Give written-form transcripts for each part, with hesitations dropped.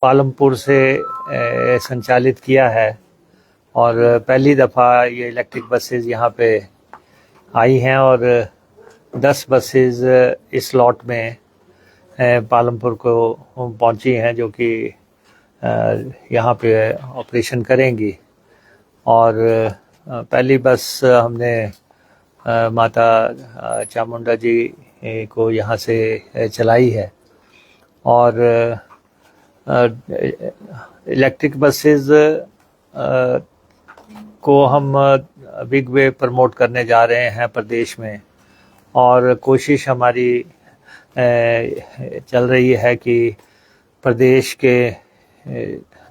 पालमपुर से संचालित किया है और पहली दफ़ा ये इलेक्ट्रिक बसेस यहाँ पे आई हैं और 10 बसेस इस लॉट में पालमपुर को पहुँची हैं जो कि यहाँ पे ऑपरेशन करेंगी। और पहली बस हमने माता चामुंडा जी को यहाँ से चलाई है और इलेक्ट्रिक बसेस को हम बिग वे प्रमोट करने जा रहे हैं प्रदेश में और कोशिश हमारी चल रही है कि प्रदेश के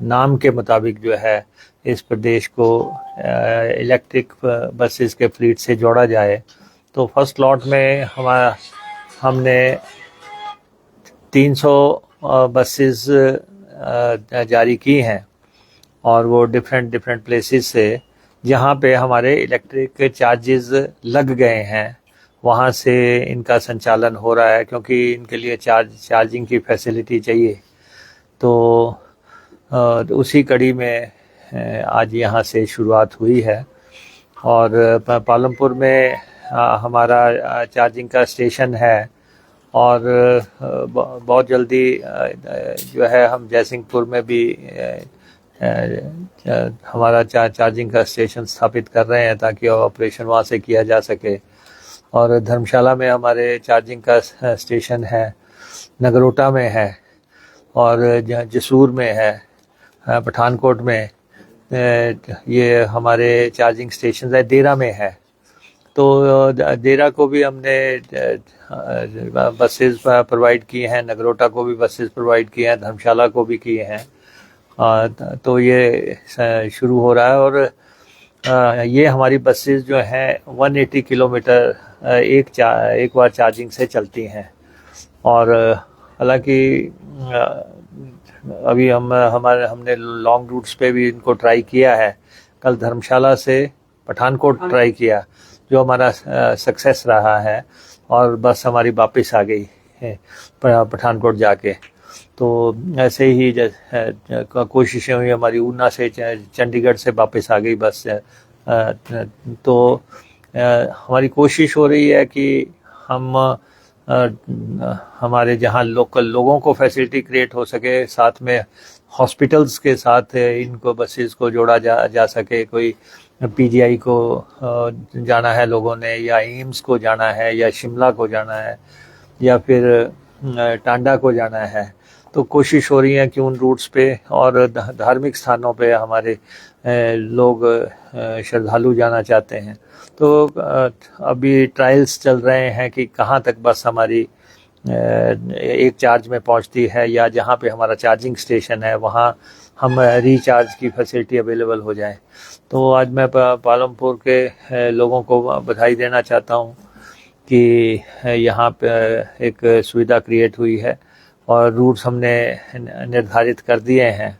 नाम के मुताबिक जो है इस प्रदेश को इलेक्ट्रिक बसेस के फ्लीट से जोड़ा जाए। तो फर्स्ट लॉट में हमने 300 बसेस जारी की हैं और वो डिफरेंट प्लेसेस से जहाँ पे हमारे इलेक्ट्रिक चार्जेस लग गए हैं वहाँ से इनका संचालन हो रहा है, क्योंकि इनके लिए चार्जिंग की फैसिलिटी चाहिए। तो उसी कड़ी में आज यहाँ से शुरुआत हुई है और पालमपुर में हमारा चार्जिंग का स्टेशन है और बहुत जल्दी जो है हम जयसिंहपुर में भी हमारा चार्जिंग का स्टेशन स्थापित कर रहे हैं ताकि ऑपरेशन वहाँ से किया जा सके। और धर्मशाला में हमारे चार्जिंग का स्टेशन है, नगरोटा में है और जसूर में है, पठानकोट में ये हमारे चार्जिंग स्टेशन है, देरा में है। तो देरा को भी हमने बसेस प्रोवाइड किए हैं, नगरोटा को भी बसेस प्रोवाइड किए हैं, धर्मशाला को भी किए हैं। तो ये शुरू हो रहा है और ये हमारी बसेस जो हैं 180 किलोमीटर एक बार चार्जिंग से चलती हैं। और हालांकि अभी हमने लॉन्ग रूट्स पे भी इनको ट्राई किया है। कल धर्मशाला से पठानकोट ट्राई किया जो हमारा सक्सेस रहा है और बस हमारी वापस आ गई है पठानकोट जाके। तो ऐसे ही कोशिशें हुई हमारी, ऊना से चंडीगढ़ से वापस आ गई बस। तो हमारी कोशिश हो रही है कि हम हमारे जहां लोकल लोगों को फैसिलिटी क्रिएट हो सके, साथ में हॉस्पिटल्स के साथ इनको बसेस को जोड़ा जा सके। कोई पीजीआई को जाना है लोगों ने, या एम्स को जाना है, या शिमला को जाना है, या फिर टांडा को जाना है। तो कोशिश हो रही है कि उन रूट्स पे और धार्मिक स्थानों पे हमारे लोग श्रद्धालु जाना चाहते हैं। तो अभी ट्रायल्स चल रहे हैं कि कहाँ तक बस हमारी एक चार्ज में पहुंचती है, या जहाँ पे हमारा चार्जिंग स्टेशन है वहाँ हम रिचार्ज की फैसिलिटी अवेलेबल हो जाए। तो आज मैं पालमपुर के लोगों को बधाई देना चाहता हूँ कि यहाँ पे एक सुविधा क्रिएट हुई है और रूट्स हमने निर्धारित कर दिए हैं।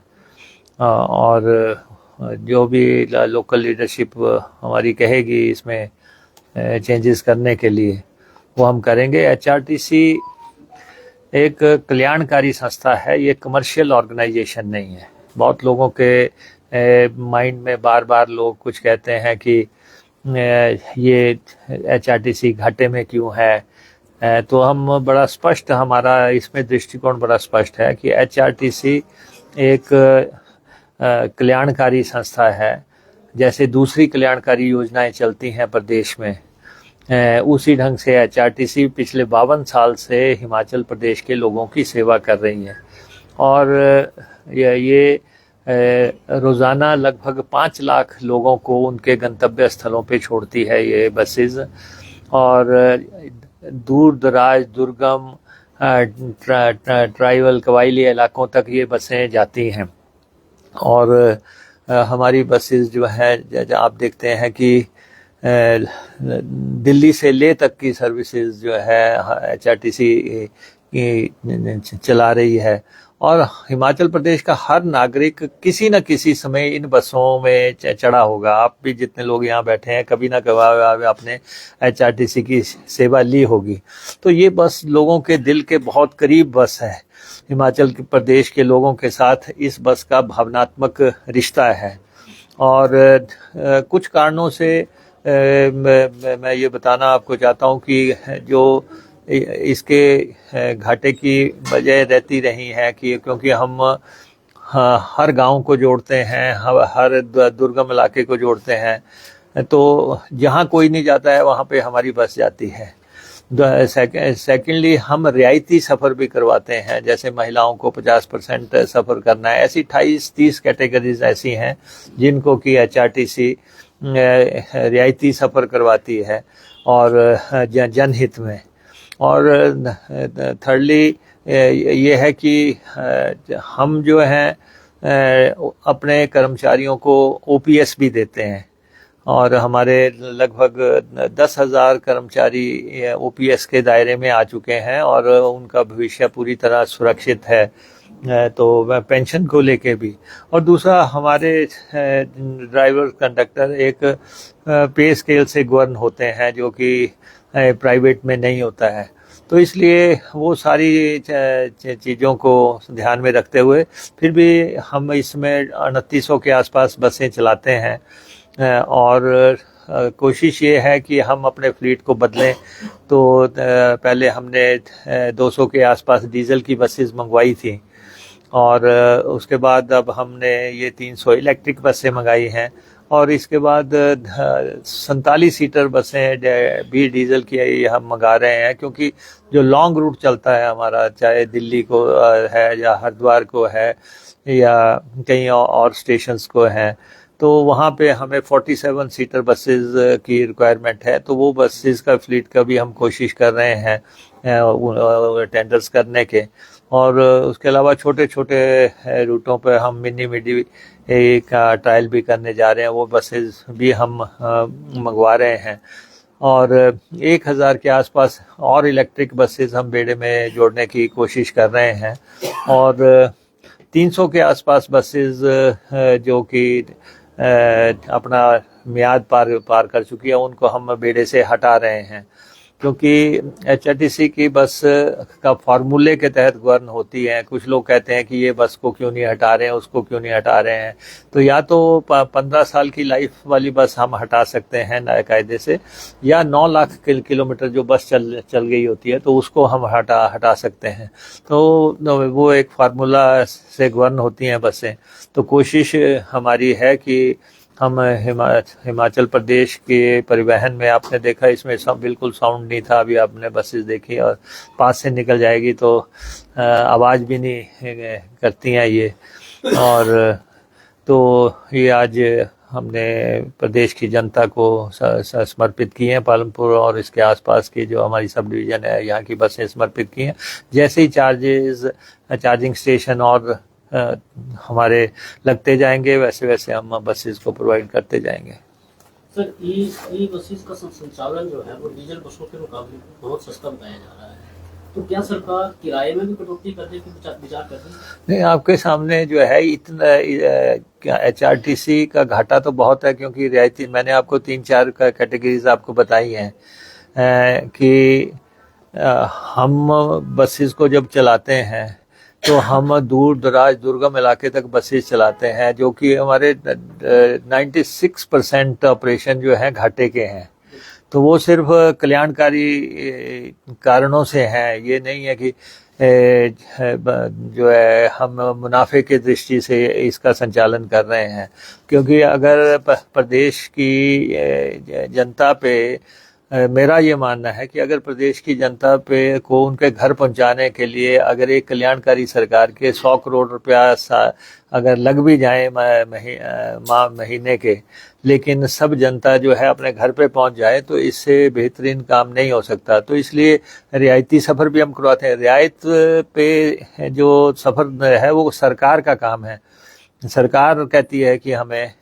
और जो भी लोकल लीडरशिप हमारी कहेगी इसमें चेंजेस करने के लिए वो हम करेंगे। एचआरटीसी एक कल्याणकारी संस्था है, ये कमर्शियल ऑर्गेनाइजेशन नहीं है। बहुत लोगों के माइंड में बार बार लोग कुछ कहते हैं कि ये एचआरटीसी घाटे में क्यों है। तो हम बड़ा स्पष्ट, हमारा इसमें दृष्टिकोण बड़ा स्पष्ट है कि एचआरटीसी एक कल्याणकारी संस्था है। जैसे दूसरी कल्याणकारी योजनाएं चलती हैं प्रदेश में, उसी ढंग से एचआरटीसी पिछले 52 साल से हिमाचल प्रदेश के लोगों की सेवा कर रही है। और ये रोज़ाना लगभग 5 लाख लोगों को उनके गंतव्य स्थलों पे छोड़ती है ये बसेस। और दूर दराज, दुर्गम, ट्राइबल, कबायली इलाकों तक ये बसें जाती हैं। और हमारी बसेस जो है, आप देखते हैं कि दिल्ली से ले तक की सर्विसेज जो है एचआरटीसी चला रही है। और हिमाचल प्रदेश का हर नागरिक किसी न किसी समय इन बसों में चढ़ा होगा। आप भी जितने लोग यहाँ बैठे हैं कभी ना कभी आपने एचआरटीसी की सेवा ली होगी। तो ये बस लोगों के दिल के बहुत करीब बस है। हिमाचल प्रदेश के लोगों के साथ इस बस का भावनात्मक रिश्ता है। और कुछ कारणों से मैं ये बताना आपको चाहता हूँ कि जो इसके घाटे की वजह रहती रही है कि क्योंकि हम हर गांव को जोड़ते हैं, हर दुर्गम इलाके को जोड़ते हैं, तो जहाँ कोई नहीं जाता है वहाँ पे हमारी बस जाती है। सेकेंडली हम रियायती सफ़र भी करवाते हैं, जैसे महिलाओं को 50% सफ़र करना है। ऐसी 28-30 कैटेगरीज ऐसी हैं जिनको कि HRTC रियायती सफ़र करवाती है और जनहित में। और थर्डली ये है कि हम जो हैं अपने कर्मचारियों को OPS भी देते हैं और हमारे लगभग 10,000 कर्मचारी OPS के दायरे में आ चुके हैं और उनका भविष्य पूरी तरह सुरक्षित है। तो पेंशन को लेके भी, और दूसरा हमारे ड्राइवर कंडक्टर एक पे स्केल से गवर्न होते हैं जो कि प्राइवेट में नहीं होता है। तो इसलिए वो सारी चीज़ों को ध्यान में रखते हुए फिर भी हम इसमें 2900 के आसपास बसें चलाते हैं और कोशिश ये है कि हम अपने फ्लीट को बदलें। तो पहले हमने 200 के आसपास डीजल की बसेस मंगवाई थी और उसके बाद अब हमने ये 300 इलेक्ट्रिक बसें मंगाई हैं और इसके बाद 47 सीटर बसें भी डीजल की हम मंगा रहे हैं, क्योंकि जो लॉन्ग रूट चलता है हमारा, चाहे दिल्ली को है या हरिद्वार को है या कहीं और स्टेशंस को है, तो वहाँ पे हमें 47 सीटर बसेस की रिक्वायरमेंट है। तो वो बसेस का फ्लीट का भी हम कोशिश कर रहे हैं टेंडर्स करने के। और उसके अलावा छोटे छोटे रूटों पर हम मिनी का ट्रायल भी करने जा रहे हैं, वो बसेस भी हम मंगवा रहे हैं। और 1000 के आसपास और इलेक्ट्रिक बसेस हम बेड़े में जोड़ने की कोशिश कर रहे हैं और 300 के आसपास बसेस जो कि अपना मियाद पार कर चुकी है, उनको हम बेड़े से हटा रहे हैं, क्योंकि HRTC की बस का फार्मूले के तहत गवर्न होती है। कुछ लोग कहते हैं कि ये बस को क्यों नहीं हटा रहे हैं, उसको क्यों नहीं हटा रहे हैं। तो या तो 15 साल की लाइफ वाली बस हम हटा सकते हैं नए कायदे से, या 9 लाख किलोमीटर जो बस चल गई होती है तो उसको हम हटा सकते हैं। तो वो एक फार्मूला से गवर्न होती हैं बसें। तो कोशिश हमारी है कि हम हिमाचल प्रदेश के परिवहन में, आपने देखा इसमें सब बिल्कुल साउंड नहीं था, अभी आपने बसेस देखी और पास से निकल जाएगी तो आवाज़ भी नहीं करती हैं ये। और तो ये आज हमने प्रदेश की जनता को समर्पित की हैं। पालमपुर और इसके आसपास की जो हमारी सब डिवीज़न है यहाँ की बसें समर्पित की हैं। जैसे ही चार्जिंग स्टेशन और हमारे लगते जाएंगे वैसे वैसे हम बसेस को प्रोवाइड करते जाएंगे। सर, ई बसेस का संचालन जो है वो डीजल बसों के मुकाबले बहुत सस्ता बताया जा रहा है, तो क्या सरकार किराए में भी कटौती करने की विचार कर रही है? नहीं, आपके सामने जो है इतना HRTC का घाटा तो बहुत है, क्योंकि रियायती मैंने आपको 3-4 कैटेगरीज आपको बताई हैं कि हम बसेस को जब चलाते हैं तो हम दूर दराज दुर्गम इलाके तक बसेस चलाते हैं, जो कि हमारे 96% ऑपरेशन जो है घाटे के हैं। तो वो सिर्फ कल्याणकारी कारणों से हैं, ये नहीं है कि जो है हम मुनाफे की दृष्टि से इसका संचालन कर रहे हैं। क्योंकि अगर प्रदेश की जनता पे, मेरा ये मानना है कि अगर प्रदेश की जनता पे को उनके घर पहुंचाने के लिए अगर एक कल्याणकारी सरकार के 100 करोड़ रुपया अगर लग भी जाए महीने के, लेकिन सब जनता जो है अपने घर पे पहुंच जाए, तो इससे बेहतरीन काम नहीं हो सकता। तो इसलिए रियायती सफ़र भी हम करवाते हैं। रियायत पे जो सफ़र है वो सरकार का काम है। सरकार कहती है कि हमें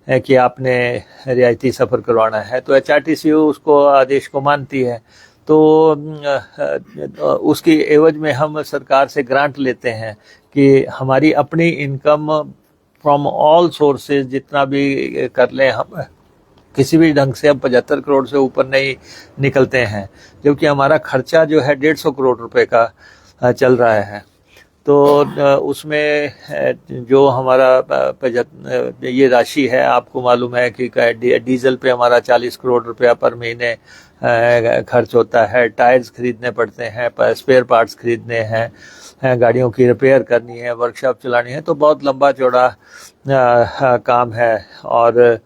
कि आपने रियायती सफ़र करवाना है, तो HRTC उसको आदेश को मानती है। तो उसकी एवज में हम सरकार से ग्रांट लेते हैं कि हमारी अपनी इनकम फ्रॉम ऑल सोर्सेज जितना भी कर लें, हम किसी भी ढंग से हम 75 करोड़ से ऊपर नहीं निकलते हैं, जबकि हमारा खर्चा जो है 150 करोड़ रुपए का चल रहा है। तो उसमें जो हमारा ये राशि है, आपको मालूम है कि डीजल पे हमारा 40 करोड़ रुपया पर महीने खर्च होता है, टायर्स खरीदने पड़ते हैं, स्पेयर पार्ट्स खरीदने हैं, गाड़ियों की रिपेयर करनी है, वर्कशॉप चलानी है, तो बहुत लंबा चौड़ा काम है। और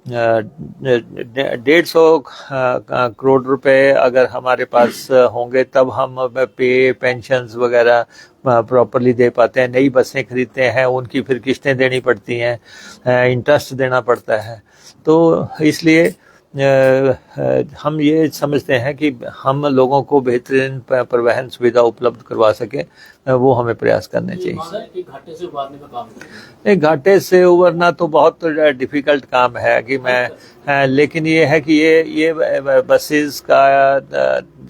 150 करोड़ रुपए अगर हमारे पास होंगे तब हम पे पेंशन्स वगैरह प्रॉपरली दे पाते हैं। नई बसें खरीदते हैं, उनकी फिर किस्तें देनी पड़ती हैं, इंटरेस्ट देना पड़ता है। तो इसलिए हम ये समझते हैं कि हम लोगों को बेहतरीन परिवहन सुविधा उपलब्ध करवा सके, वो हमें प्रयास करने चाहिए। एक घाटे से उबारने का काम एक घाटे से उबरना तो बहुत डिफिकल्ट काम है कि मैं लेकिन ये है कि ये बसेस का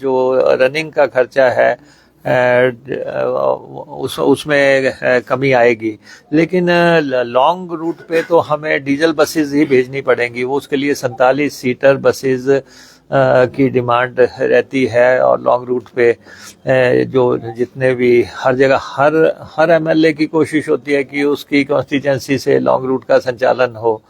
जो रनिंग का खर्चा है उसमें कमी आएगी, लेकिन लॉन्ग रूट पे तो हमें डीजल बसेस ही भेजनी पड़ेंगी। वो उसके लिए 47 सीटर बसेस की डिमांड रहती है। और लॉन्ग रूट पे जो जितने भी हर जगह हर एमएलए की कोशिश होती है कि उसकी कॉन्स्टिट्यूंसी से लॉन्ग रूट का संचालन हो।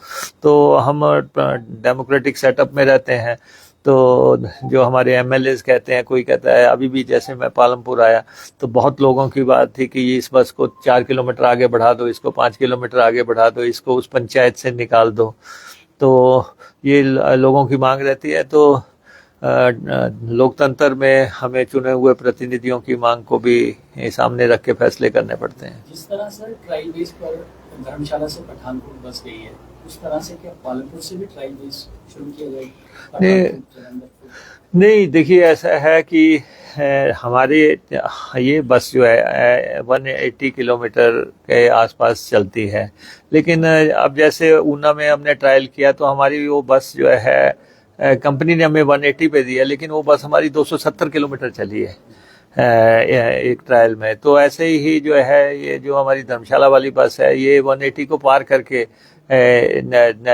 तो हम डेमोक्रेटिक सेटअप में रहते हैं, तो जो हमारे एमएलए कहते हैं, कोई कहता है, अभी भी जैसे मैं पालमपुर आया तो बहुत लोगों की बात थी कि इस बस को 4 किलोमीटर आगे बढ़ा दो, इसको 5 किलोमीटर आगे बढ़ा दो, इसको उस पंचायत से निकाल दो। तो ये लोगों की मांग रहती है। तो लोकतंत्र में हमें चुने हुए प्रतिनिधियों की मांग को भी सामने रख के फैसले करने पड़ते हैं। जिस तरह सर ट्रायल बेस पर धर्मशाला से पठानकोट बस गई है, उस तरह से क्या पालनपुर से भी ट्रायल बेस शुरू किया जाएगा? नहीं, देखिए ऐसा है कि हमारी ये बस जो है 180 किलोमीटर के आसपास चलती है, लेकिन अब जैसे ऊना में हमने ट्रायल किया तो हमारी वो बस जो है कंपनी ने हमें 180 पे दिया, लेकिन वो बस हमारी 270 किलोमीटर चली है एक ट्रायल में। तो ऐसे ही जो है ये जो हमारी धर्मशाला वाली बस है, ये 180 को पार करके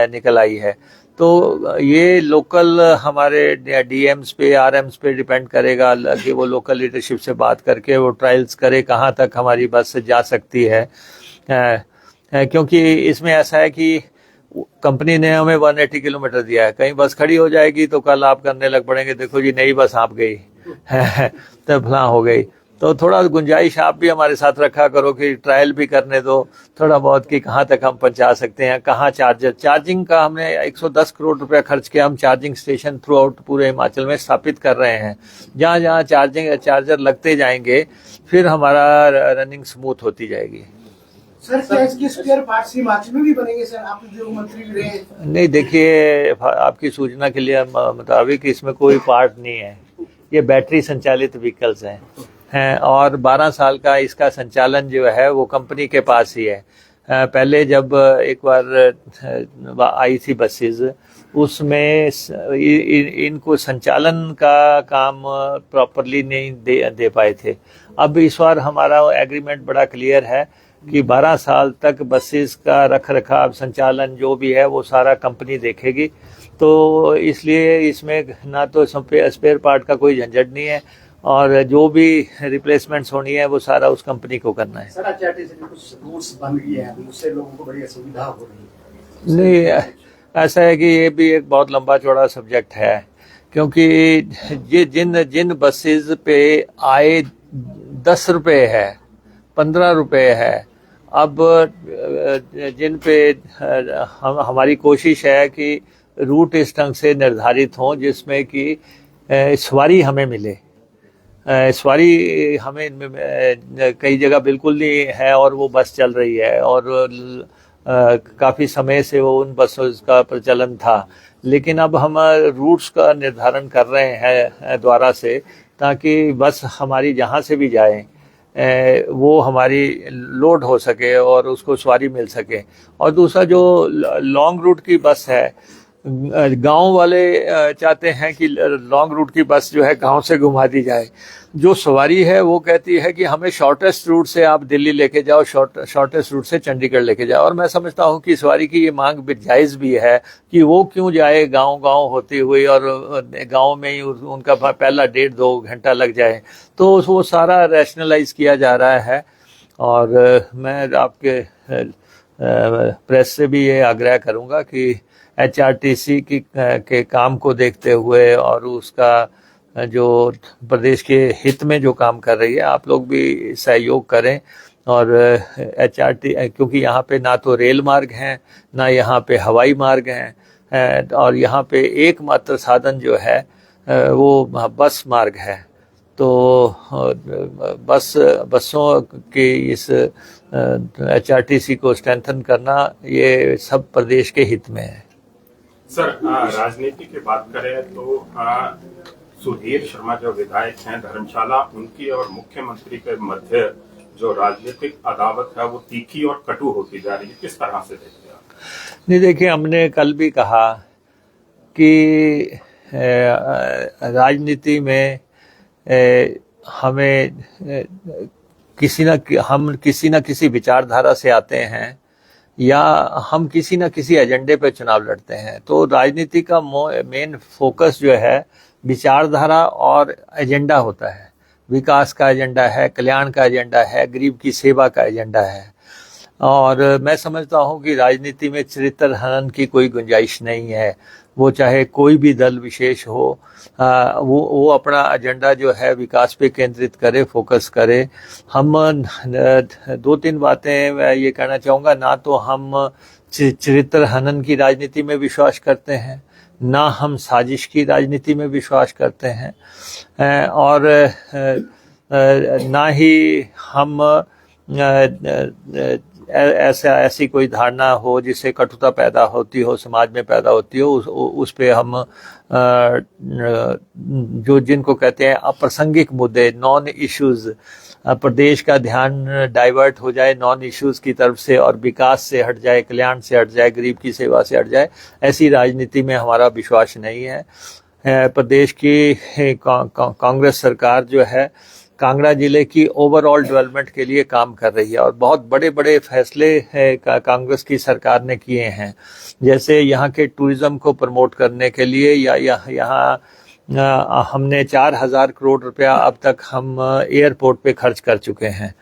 निकल आई है। तो ये लोकल हमारे डीएम्स पे, आरएम्स पे डिपेंड करेगा कि वो लोकल लीडरशिप से बात करके वो ट्रायल्स करे कहाँ तक हमारी बस जा सकती है। क्योंकि इसमें ऐसा है कि कंपनी ने हमें 180 किलोमीटर दिया है, कहीं बस खड़ी हो जाएगी तो कल आप करने लग पड़ेंगे, देखो जी नई बस आप गई तब फलां हो गई। तो थोड़ा गुंजाइश आप भी हमारे साथ रखा करो कि ट्रायल भी करने दो थोड़ा बहुत कि कहाँ तक हम पहुंचा सकते हैं, कहाँ चार्जिंग का हमने 110 करोड़ रुपया खर्च किया। हम चार्जिंग स्टेशन थ्रू आउट पूरे हिमाचल में स्थापित कर रहे हैं। जहाँ जहाँ चार्जर लगते जाएंगे फिर हमारा रनिंग स्मूथ होती जाएगी। सर क्या इसके स्पेयर पार्ट्स हिमाचल में भी बनेंगे सर? आप जो मंत्री भी रहे। नहीं, देखिए आपकी सूचना के लिए मुताबिक इसमें कोई पार्ट नहीं है, ये बैटरी संचालित व्हीकल्स हैं और 12 साल का इसका संचालन जो है वो कंपनी के पास ही है। पहले जब एक बार आई थी बसेस, उसमें इनको संचालन का काम प्रॉपरली नहीं दे पाए थे। अब इस बार हमारा एग्रीमेंट बड़ा क्लियर है कि 12 साल तक बसेस का रख रखाव संचालन जो भी है वो सारा कंपनी देखेगी। तो इसलिए इसमें ना तो स्पेयर पार्ट का कोई झंझट नहीं है और जो भी रिप्लेसमेंट्स होनी है वो सारा उस कंपनी को करना है। सर आरटीआई से कुछ रूल्स बन गए हैं, उससे लोगों को बड़ी असुविधा हो रही है। नहीं, ऐसा है कि ये भी एक बहुत लंबा चौड़ा सब्जेक्ट है, क्योंकि ये जिन बसेस पे आए 10 रुपये है, 15 रुपये है, अब जिन पे हमारी कोशिश है कि रूट इस ढंग से निर्धारित हों जिसमें कि सवारी हमें मिले। सवारी हमें कई जगह बिल्कुल नहीं है और वो बस चल रही है और काफ़ी समय से वो उन बसों का प्रचलन था, लेकिन अब हम रूट्स का निर्धारण कर रहे हैं द्वारा से, ताकि बस हमारी जहाँ से भी जाए वो हमारी लोड हो सके और उसको सवारी मिल सके। और दूसरा जो लॉन्ग रूट की बस है, गांव वाले चाहते हैं कि लॉन्ग रूट की बस जो है गांव से घुमा दी जाए। जो सवारी है वो कहती है कि हमें शॉर्टेस्ट रूट से आप दिल्ली लेके जाओ, शॉर्टेस्ट रूट से चंडीगढ़ लेके जाओ। और मैं समझता हूँ कि सवारी की ये मांग जायज़ भी है कि वो क्यों जाए गांव होती हुई और गांव में ही उनका पहला 1.5-2 घंटा लग जाए। तो वो सारा रैशनलाइज किया जा रहा है और मैं आपके प्रेस से भी ये आग्रह करूंगा कि एचआरटीसी के काम को देखते हुए और उसका जो प्रदेश के हित में जो काम कर रही है, आप लोग भी सहयोग करें। और एचआरटी, क्योंकि यहाँ पे ना तो रेल मार्ग हैं, ना यहाँ पे हवाई मार्ग हैं, और यहाँ पे एकमात्र साधन जो है वो बस मार्ग है। तो बसों के इस एचआरटीसी को स्ट्रेंथन करना ये सब प्रदेश के हित में है। सर, राजनीति की बात करें तो सुधीर शर्मा जो विधायक हैं धर्मशाला, उनकी और मुख्यमंत्री के मध्य जो राजनीतिक अदावत है वो तीखी और कटु होती जा रही है, किस तरह से देखते हैं आप? नहीं, देखिए, हमने कल भी कहा कि राजनीति में हमें हम किसी न किसी विचारधारा से आते हैं या हम किसी न किसी एजेंडे पे चुनाव लड़ते हैं। तो राजनीति का मेन फोकस जो है विचारधारा और एजेंडा होता है। विकास का एजेंडा है, कल्याण का एजेंडा है, गरीब की सेवा का एजेंडा है। और मैं समझता हूं कि राजनीति में चरित्र हनन की कोई गुंजाइश नहीं है। वो चाहे कोई भी दल विशेष हो, वो अपना एजेंडा जो है विकास पे केंद्रित करे, फोकस करे। हम 2-3 बातें मैं ये कहना चाहूँगा, ना तो हम चरित्र हनन की राजनीति में विश्वास करते हैं, ना हम साजिश की राजनीति में विश्वास करते हैं, और ना ही हम ऐसी कोई धारणा हो जिससे कटुता पैदा होती हो, समाज में पैदा होती हो, उस पे हम जो जिनको कहते हैं अप्रासंगिक मुद्दे, नॉन इश्यूज, प्रदेश का ध्यान डाइवर्ट हो जाए नॉन इश्यूज की तरफ से और विकास से हट जाए, कल्याण से हट जाए, गरीब की सेवा से हट जाए, ऐसी राजनीति में हमारा विश्वास नहीं है। प्रदेश की कांग्रेस सरकार जो है कांगड़ा जिले की ओवरऑल डेवलपमेंट के लिए काम कर रही है और बहुत बड़े बड़े फैसले कांग्रेस की सरकार ने किए हैं। जैसे यहाँ के टूरिज्म को प्रमोट करने के लिए यहाँ हमने 4,000 करोड़ रुपया अब तक हम एयरपोर्ट पे खर्च कर चुके हैं,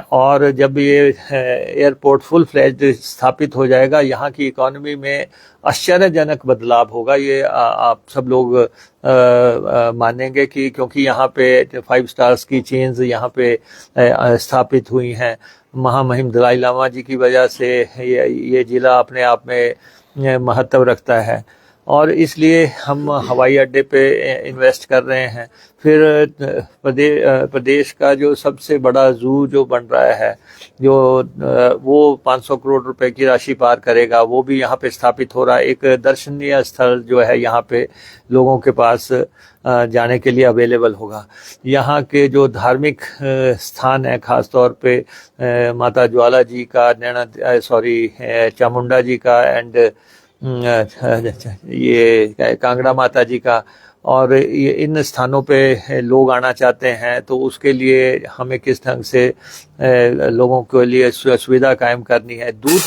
और जब ये एयरपोर्ट फुल फ्लेज्ड स्थापित हो जाएगा, यहाँ की इकोनॉमी में आश्चर्यजनक बदलाव होगा। ये आप सब लोग मानेंगे कि क्योंकि यहाँ पे 5 स्टार्स की चेन्स यहाँ पे स्थापित हुई हैं। महामहिम दलाई लामा जी की वजह से ये जिला अपने आप में महत्व रखता है और इसलिए हम हवाई अड्डे पे इन्वेस्ट कर रहे हैं। फिर प्रदेश का जो सबसे बड़ा जू जो बन रहा है, जो वो 500 करोड़ रुपए की राशि पार करेगा, वो भी यहाँ पे स्थापित हो रहा है। एक दर्शनीय स्थल जो है यहाँ पे लोगों के पास जाने के लिए अवेलेबल होगा। यहाँ के जो धार्मिक स्थान है, खास तौर पे माता ज्वाला जी का, चामुंडा जी का एंड ये कांगड़ा माता जी का, और ये इन स्थानों पे लोग आना चाहते हैं, तो उसके लिए हमें किस ढंग से लोगों के लिए सुविधा कायम करनी है। दूध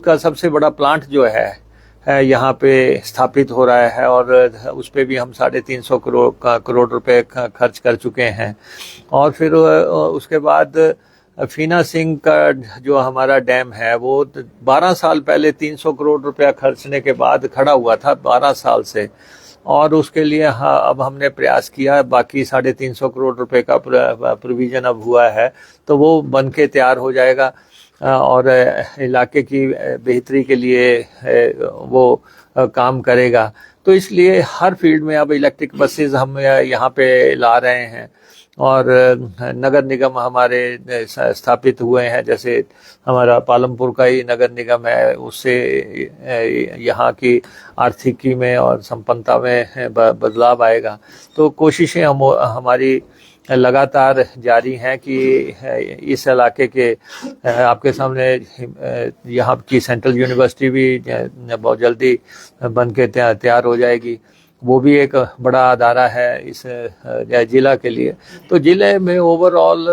का सबसे बड़ा प्लांट जो है यहाँ पे स्थापित हो रहा है और उस पे भी हम 350 करोड़ रुपए खर्च कर चुके हैं। और फिर उसके बाद फीना सिंह का जो हमारा डैम है वो 12 साल पहले 300 करोड़ रुपया खर्चने के बाद खड़ा हुआ था, 12 साल से, और उसके लिए अब हमने प्रयास किया। बाकी 350 करोड़ रुपए का प्रोविजन अब हुआ है, तो वो बन के तैयार हो जाएगा और इलाके की बेहतरी के लिए वो काम करेगा। तो इसलिए हर फील्ड में अब इलेक्ट्रिक बसेस हम यहाँ पे ला रहे हैं और नगर निगम हमारे स्थापित हुए हैं। जैसे हमारा पालमपुर का ही नगर निगम है, उससे यहाँ की आर्थिकी में और संपन्नता में बदलाव आएगा। तो कोशिशें हमारी लगातार जारी हैं कि इस इलाके के आपके सामने यहाँ की सेंट्रल यूनिवर्सिटी भी बहुत जल्दी बन के तैयार हो जाएगी। वो भी एक बड़ा अदारा है इस जिला के लिए। तो जिले में ओवरऑल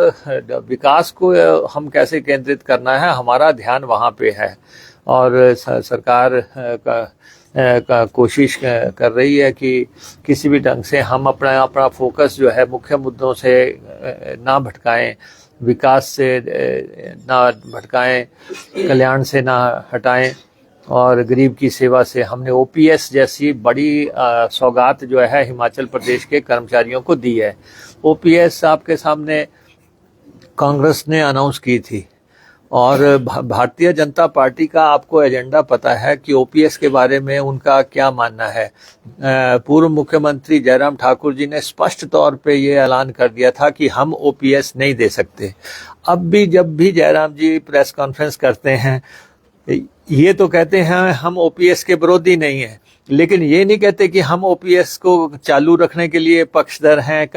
विकास को हम कैसे केंद्रित करना है, हमारा ध्यान वहाँ पे है और सरकार का कोशिश कर रही है कि किसी भी ढंग से हम अपना फोकस जो है मुख्य मुद्दों से ना भटकाएं विकास से ना भटकाएं, कल्याण से ना हटाएं और गरीब की सेवा से। हमने ओपीएस जैसी बड़ी सौगात जो है हिमाचल प्रदेश के कर्मचारियों को दी है। ओपीएस आपके सामने कांग्रेस ने अनाउंस की थी और भारतीय जनता पार्टी का आपको एजेंडा पता है कि ओपीएस के बारे में उनका क्या मानना है। पूर्व मुख्यमंत्री जयराम ठाकुर जी ने स्पष्ट तौर पे ये ऐलान कर दिया था कि हम ओपीएस नहीं दे सकते। अब भी जब भी जयराम जी प्रेस कॉन्फ्रेंस करते हैं ये तो कहते हैं हम ओपीएस के विरोधी नहीं हैं, लेकिन ये नहीं कहते कि हम ओपीएस को चालू रखने के लिए पक्षधर हैं।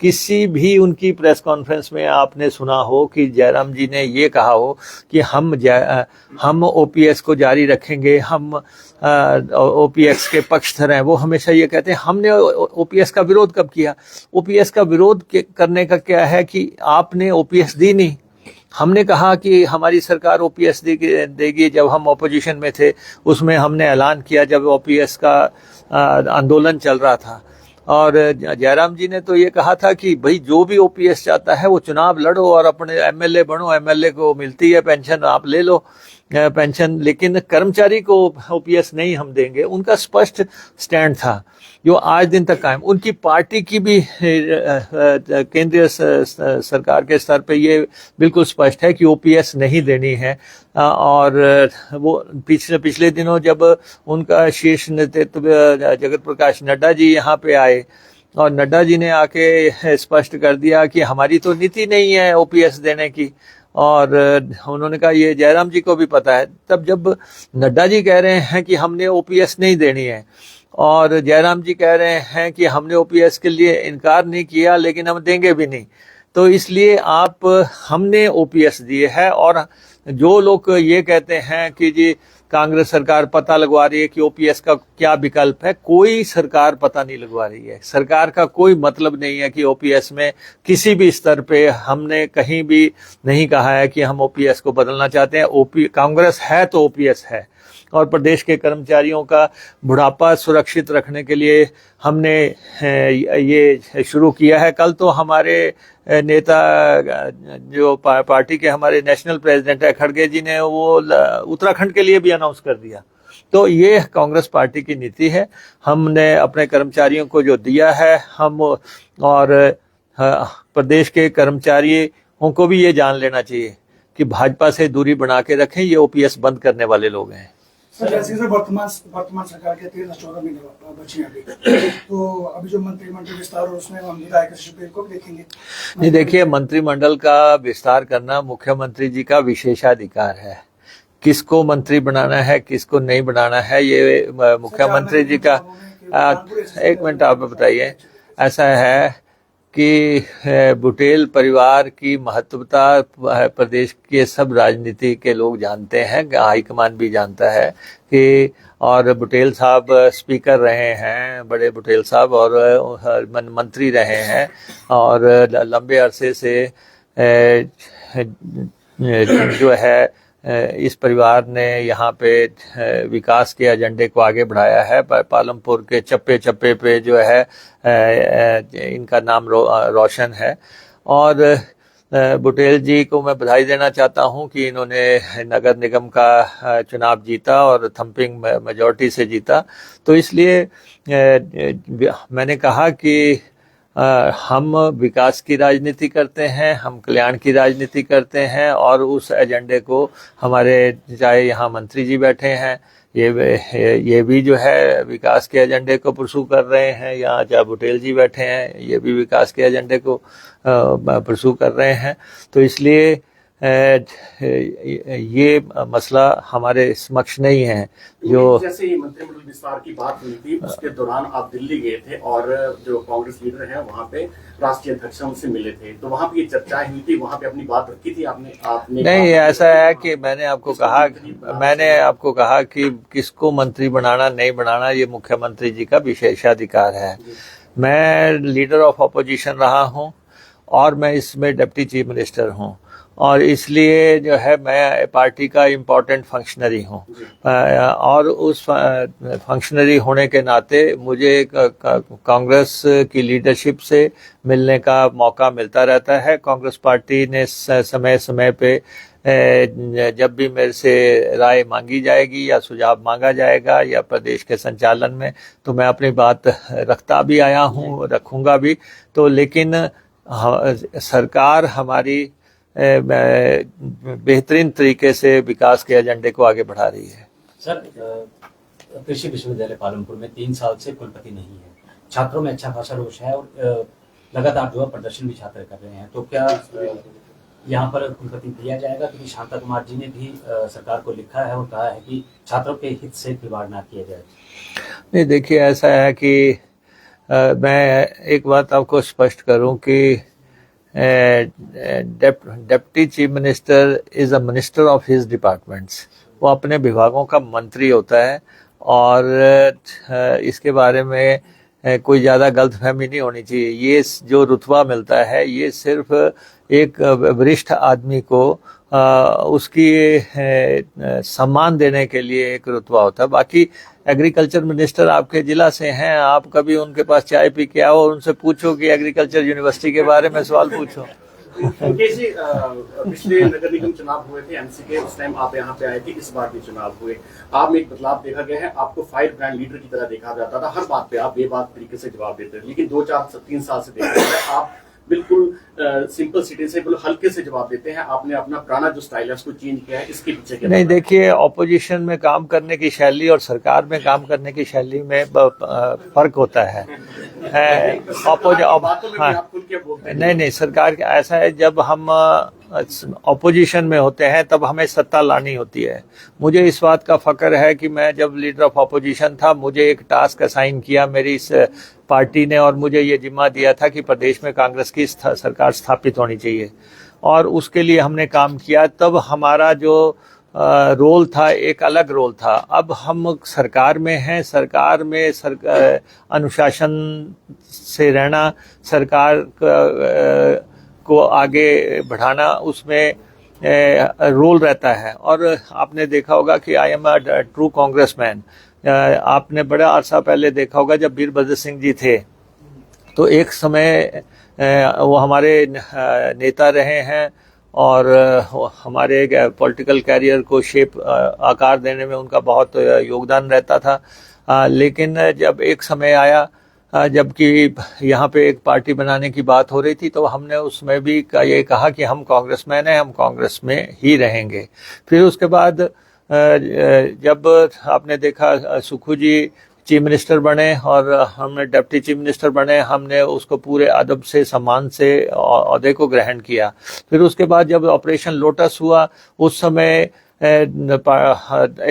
किसी भी उनकी प्रेस कॉन्फ्रेंस में आपने सुना हो कि जयराम जी ने ये कहा हो कि हम ओपीएस को जारी रखेंगे, हम ओपीएस के पक्षधर हैं। वो हमेशा ये कहते हैं। हमने ओपीएस का विरोध कब किया? ओपीएस का विरोध करने का क्या है कि आपने ओपीएस दी नहीं। हमने कहा कि हमारी सरकार ओपीएस देगी जब हम ऑपोजिशन में थे, उसमें हमने ऐलान किया जब ओपीएस का आंदोलन चल रहा था। और जयराम जी ने तो ये कहा था कि भाई जो भी ओपीएस चाहता है वो चुनाव लड़ो और अपने एमएलए बनो, एमएलए को मिलती है पेंशन, आप ले लो पेंशन, लेकिन कर्मचारी को ओपीएस नहीं हम देंगे। उनका स्पष्ट स्टैंड था जो आज दिन तक कायम। उनकी पार्टी की भी केंद्रीय सरकार के स्तर पे ये बिल्कुल स्पष्ट है कि ओपीएस नहीं देनी है। और वो पिछले दिनों जब उनका शीर्ष नेतृत्व जगत प्रकाश नड्डा जी यहाँ पे आए और नड्डा जी ने आके स्पष्ट कर दिया कि हमारी तो नीति नहीं है ओपीएस देने की, और उन्होंने कहा ये जयराम जी को भी पता है। तब जब नड्डा जी कह रहे हैं कि हमने ओपीएस नहीं देनी है और जयराम जी कह रहे हैं कि हमने ओपीएस के लिए इनकार नहीं किया लेकिन हम देंगे भी नहीं, तो इसलिए हमने ओपीएस दिए है। और जो लोग ये कहते हैं कि जी कांग्रेस सरकार पता लगवा रही है कि ओपीएस का क्या विकल्प है, कोई सरकार पता नहीं लगवा रही है। सरकार का कोई मतलब नहीं है कि ओपीएस में किसी भी स्तर पे हमने कहीं भी नहीं कहा है कि हम ओपीएस को बदलना चाहते हैं। कांग्रेस है तो ओपीएस है। और प्रदेश के कर्मचारियों का बुढ़ापा सुरक्षित रखने के लिए हमने ये शुरू किया है। कल तो हमारे नेता जो पार्टी के हमारे नेशनल प्रेसिडेंट है खड़गे जी ने वो उत्तराखंड के लिए भी अनाउंस कर दिया। तो ये कांग्रेस पार्टी की नीति है। हमने अपने कर्मचारियों को जो दिया है हम, और प्रदेश के कर्मचारियों को भी ये जान लेना चाहिए कि भाजपा से दूरी बना के रखें, ये ओपीएस बंद करने वाले लोग हैं। सर जैसे वर्तमान सरकार के 13-14 महीने बचे हैं अभी, तो अभी जो मंत्रिमंडल विस्तार और उसमें हम विधायक शिवपाल को भी देखेंगे। नहीं, देखिए मंत्रिमंडल का विस्तार करना मुख्यमंत्री जी का विशेषाधिकार है। किसको मंत्री बनाना है किसको नहीं बनाना है ये मुख्यमंत्री जी का। एक मिनट आप बताइए। ऐसा है कि बुटेल परिवार की महत्वता प्रदेश के सब राजनीति के लोग जानते हैं, हाईकमान भी जानता है कि, और बुटेल साहब स्पीकर रहे हैं, बड़े बुटेल साहब, और मंत्री रहे हैं और लंबे अरसे से जो है इस परिवार ने यहाँ पे विकास के एजेंडे को आगे बढ़ाया है। पालमपुर के चप्पे चप्पे पे जो है इनका नाम रोशन है। और बुटेल जी को मैं बधाई देना चाहता हूँ कि इन्होंने नगर निगम का चुनाव जीता और थंपिंग मेजॉरिटी से जीता। तो इसलिए मैंने कहा कि हम विकास की राजनीति करते हैं, हम कल्याण की राजनीति करते हैं, और उस एजेंडे को हमारे चाहे यहाँ मंत्री जी बैठे हैं ये भी जो है विकास के एजेंडे को परसू कर रहे हैं, यहाँ चाहे बुटेल जी बैठे हैं ये भी विकास के एजेंडे को परसू कर रहे हैं। तो इसलिए ये मसला हमारे समक्ष नहीं है। जो जैसे ये मंत्रिमंडल विस्तार की बात हुई थी उसके दौरान आप दिल्ली गए थे और जो कांग्रेस लीडर हैं वहाँ पे राष्ट्रीय अध्यक्ष उनसे मिले थे, तो वहाँ पे ये चर्चाएं हुई थी, वहाँ पे अपनी बात रखी थी आपने नहीं, ऐसा है कि मैंने आपको कहा कि किसको मंत्री बनाना नहीं बनाना ये मुख्यमंत्री जी का विशेषाधिकार है। मैं लीडर ऑफ अपोजिशन रहा हूँ और मैं इसमें डिप्टी चीफ मिनिस्टर हूँ, और इसलिए जो है मैं पार्टी का इम्पोर्टेंट फंक्शनरी हूँ, और उस फंक्शनरी होने के नाते मुझे कांग्रेस की लीडरशिप से मिलने का मौका मिलता रहता है। कांग्रेस पार्टी ने समय समय पे जब भी मेरे से राय मांगी जाएगी या सुझाव मांगा जाएगा या प्रदेश के संचालन में, तो मैं अपनी बात रखता भी आया हूँ, रखूंगा भी। तो लेकिन सरकार हमारी बेहतरीन तरीके से विकास के एजेंडे को आगे बढ़ा रही है। सर, कृषि विश्वविद्यालय पालमपुर में 3 साल से कुलपति नहीं है, छात्रों में अच्छा खासा रोष है और लगातार जो है प्रदर्शन भी छात्र कर रहे हैं, तो क्या यहाँ पर कुलपति दिया जाएगा? क्योंकि शांता कुमार जी ने भी सरकार को लिखा है और कहा है कि छात्रों के हित से खिलवाड़ ना किया जाए। नहीं, देखिए ऐसा है कि मैं एक बात आपको स्पष्ट करूं कि deputy chief minister is a minister of his departments. वो अपने विभागों का मंत्री होता है और इसके बारे में कोई ज़्यादा गलतफहमी नहीं होनी चाहिए। ये जो रुतबा मिलता है ये सिर्फ एक वरिष्ठ आदमी को उसकी सम्मान देने के लिए एक रुतबा होता है। बाकी एग्रीकल्चर मिनिस्टर आपके जिला से हैं, आप कभी उनके पास चाय पी के आओ और उनसे पूछो कि एग्रीकल्चर यूनिवर्सिटी के बारे में सवाल पूछो। मुकेश जी, पिछले नगर निगम चुनाव हुए थे एमसी के, उस टाइम आप यहाँ पे आए थे, इस बार भी चुनाव हुए, आप में एक बदलाव देखा गया है। आपको फायर ब्रांड लीडर की तरह देखा जाता था, हर बात पे आप बेबाक तरीके से जवाब देते थे, लेकिन 2-4-3 साल से देखा गया है आप बिल्कुल सिंपल सिटी से बिल्कुल हल्के से जवाब देते हैं। आपने अपना पुराना जो स्टाइल है उसको चेंज किया है, इसके पीछे क्या? नहीं, देखिए ऑपोजिशन में काम करने की शैली और सरकार में काम करने की शैली में फर्क होता है। नहीं, सरकार ऐसा है, जब हम ऑपोजिशन में होते हैं तब हमें सत्ता लानी होती है। मुझे इस बात का फख्र है कि मैं जब लीडर ऑफ ऑपोजिशन था, मुझे एक टास्क असाइन किया मेरी इस पार्टी ने और मुझे ये जिम्मा दिया था कि प्रदेश में कांग्रेस की सरकार स्थापित होनी चाहिए और उसके लिए हमने काम किया। तब हमारा जो रोल था एक अलग रोल था। अब हम सरकार में हैं, सरकार में अनुशासन से रहना, सरकार को आगे बढ़ाना, उसमें रोल रहता है। और आपने देखा होगा कि I am a true congressman. आपने बड़ा अरसा पहले देखा होगा जब वीरभद्र सिंह जी थे, तो एक समय वो हमारे नेता रहे हैं और हमारे पॉलिटिकल कैरियर को शेप आकार देने में उनका बहुत योगदान रहता था। लेकिन जब एक समय आया जबकि यहाँ पे एक पार्टी बनाने की बात हो रही थी, तो हमने उसमें भी ये कहा कि हम कांग्रेसमैन हैं, हम कांग्रेस में ही रहेंगे। फिर उसके बाद जब आपने देखा सुखू जी चीफ मिनिस्टर बने और हमने डिप्टी चीफ मिनिस्टर बने, हमने उसको पूरे अदब से सम्मान से ओहदे को ग्रहण किया। फिर उसके बाद जब ऑपरेशन लोटस हुआ, उस समय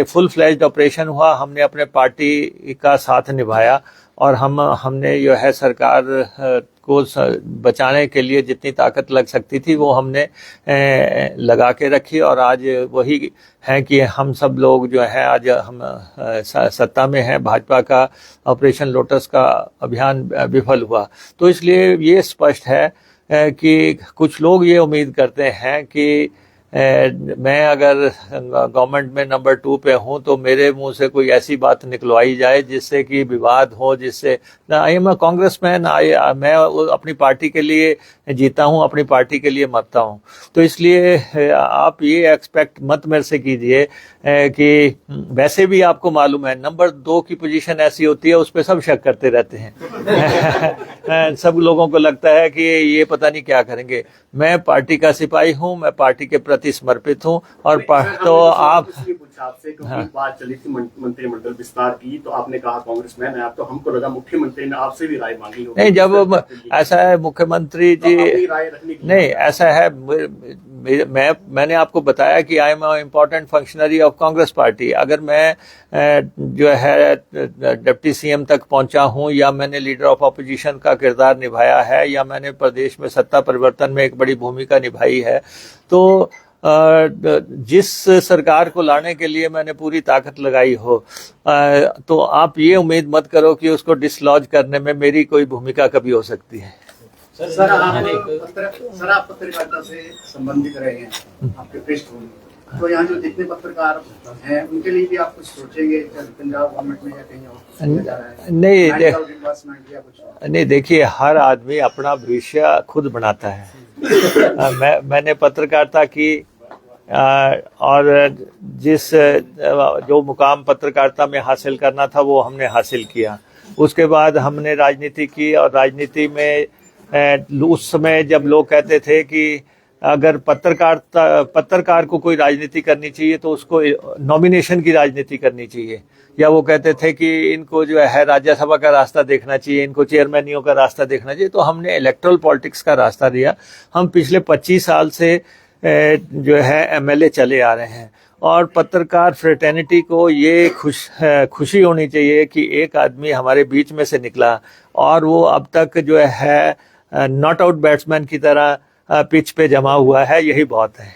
फुल फ्लैज्ड ऑपरेशन हुआ, हमने अपने पार्टी का साथ निभाया और हमने जो है सरकार को बचाने के लिए जितनी ताकत लग सकती थी वो हमने लगा के रखी। और आज वही है कि हम सब लोग जो हैं आज हम सत्ता में हैं। भाजपा का ऑपरेशन लोटस का अभियान विफल हुआ, तो इसलिए ये स्पष्ट है कि कुछ लोग ये उम्मीद करते हैं कि मैं अगर गवर्नमेंट में नंबर 2 पे हूं तो मेरे मुंह से कोई ऐसी बात निकलवाई जाए जिससे कि विवाद हो, जिससे आई एम अ कांग्रेसमैन, मैं अपनी पार्टी के लिए जीता हूं, अपनी पार्टी के लिए मरता हूं। तो इसलिए आप ये एक्सपेक्ट मत मेरे से कीजिए कि वैसे भी आपको मालूम है नंबर 2 की पोजीशन ऐसी होती है, उस पर सब शक करते रहते हैं। सब लोगों को लगता है कि ये पता नहीं क्या करेंगे। मैं पार्टी का सिपाही हूं, मैं पार्टी के प्रति समर्पित हूं। और तो आप आपसे बात चली थी मंत्रिमंडल विस्तार की, तो आपने कहा कांग्रेसमैन है आप, तो हमको लगा मुख्यमंत्री ने आपसे भी राय मांगी होगी। नहीं, जब ऐसा है मुख्यमंत्री जी, नहीं ऐसा है, मैंने आपको बताया कि I am important functionary of Congress party. अगर मैं जो है डिप्टी सीएम तक पहुंचा हूं या मैंने लीडर ऑफ अपोजिशन का किरदार निभाया है या मैंने प्रदेश में सत्ता परिवर्तन में एक बड़ी भूमिका निभाई है, तो जिस सरकार को लाने के लिए मैंने पूरी ताकत लगाई हो, तो आप ये उम्मीद मत करो कि उसको डिसलॉज करने में मेरी कोई भूमिका कभी हो सकती है। सर आप मैंने एक पत्रकारिता से संबंधित रहे हैं, आपके पृष्ठभूमि, तो यहाँ जो जितने पत्रकार हैं उनके लिए भी आप कुछ सोचेंगे पंजाब गवर्नमेंट में या कहीं और किया जा रहा है? नहीं, 9,000 investment या कुछ और? नहीं, देखिए, हर आदमी अपना भविष्य खुद बनाता है। मैंने पत्रकारिता की और जो मुकाम पत्रकारिता में हासिल करना था वो हमने हासिल किया। उसके बाद हमने राजनीति की, और राजनीति में उस समय जब लोग कहते थे कि अगर पत्रकार को कोई राजनीति करनी चाहिए तो उसको नॉमिनेशन की राजनीति करनी चाहिए, या वो कहते थे कि इनको जो है राज्यसभा का रास्ता देखना चाहिए, इनको चेयरमैनियों का रास्ता देखना चाहिए। तो हमने इलेक्टोरल पॉलिटिक्स का रास्ता दिया। हम पिछले 25 साल से जो है एमएलए चले आ रहे हैं, और पत्रकार फ्रेटर्निटी को ये खुशी होनी चाहिए कि एक आदमी हमारे बीच में से निकला और वो अब तक जो है नॉट आउट बैट्समैन की तरह पिच पे जमा हुआ है, यही बहुत है।